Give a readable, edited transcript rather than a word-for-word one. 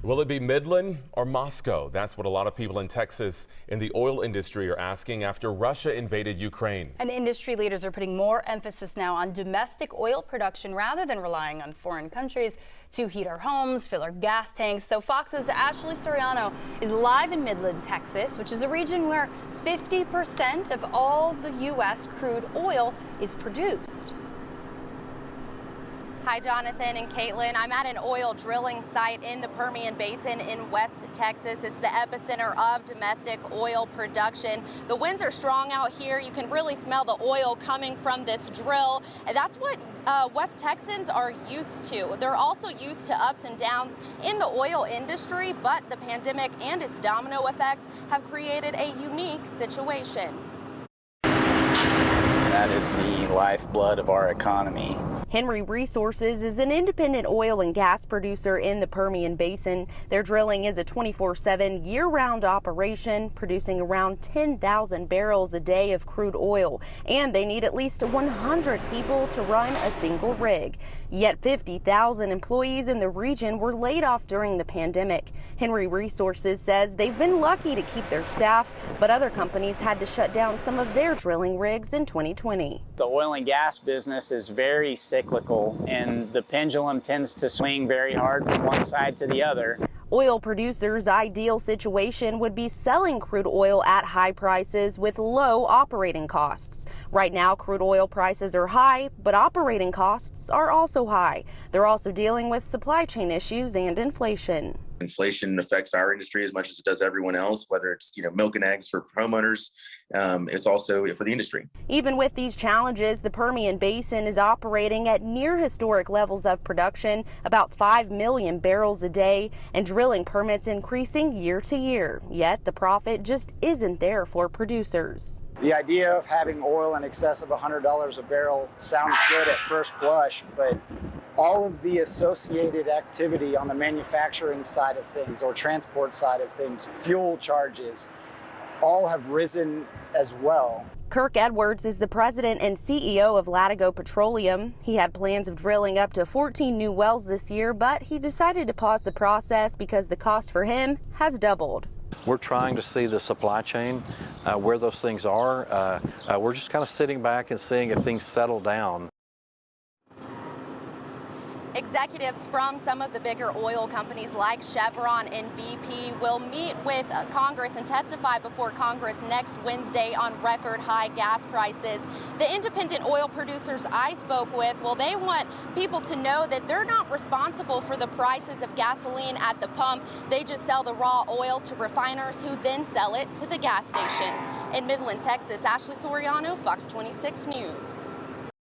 Will it be Midland or Moscow? That's what a lot of people in Texas in the oil industry are asking after Russia invaded Ukraine. And industry leaders are putting more emphasis now on domestic oil production rather than relying on foreign countries to heat our homes, fill our gas tanks. So Fox's Ashley Soriano is live in Midland, Texas, which is a region where 50% of all the U.S. crude oil is produced. Hi, Jonathan and Caitlin. I'm at an oil drilling site in the Permian Basin in West Texas. It's the epicenter of domestic oil production. The winds are strong out here. You can really smell the oil coming from this drill. And that's what West Texans are used to. They're also used to ups and downs in the oil industry, but the pandemic and its domino effects have created a unique situation. That is the lifeblood of our economy. Henry Resources is an independent oil and gas producer in the Permian Basin. Their drilling is a 24/7 year-round operation, producing around 10,000 barrels a day of crude oil, and they need at least 100 people to run a single rig. Yet 50,000 employees in the region were laid off during the pandemic. Henry Resources says they've been lucky to keep their staff, but other companies had to shut down some of their drilling rigs in 2020. The oil and gas business is very cyclical, and the pendulum tends to swing very hard from one side to the other. Oil producers' ideal situation would be selling crude oil at high prices with low operating costs. Right now, crude oil prices are high, but operating costs are also high. They're also dealing with supply chain issues and inflation. Inflation affects our industry as much as it does everyone else, whether it's milk and eggs for homeowners. It's also for the industry. Even with these challenges, the Permian Basin is operating at near historic levels of production, about 5 million barrels a day, and drilling permits increasing year to year. Yet the profit just isn't there for producers. The idea of having oil in excess of $100 a barrel sounds good at first blush, but all of the associated activity on the manufacturing side of things or transport side of things, fuel charges, all have risen as well. Kirk Edwards is the president and CEO of Latigo Petroleum. He had plans of drilling up to 14 new wells this year, but he decided to pause the process because the cost for him has doubled. We're trying to see the supply chain, where those things are. We're just kind of sitting back and seeing if things settle down. Executives from some of the bigger oil companies like Chevron and BP will meet with Congress and testify before Congress next Wednesday on record high gas prices. The independent oil producers I spoke with, well, they want people to know that they're not responsible for the prices of gasoline at the pump. They just sell the raw oil to refiners who then sell it to the gas stations. In Midland, Texas, Ashley Soriano, Fox 26 News.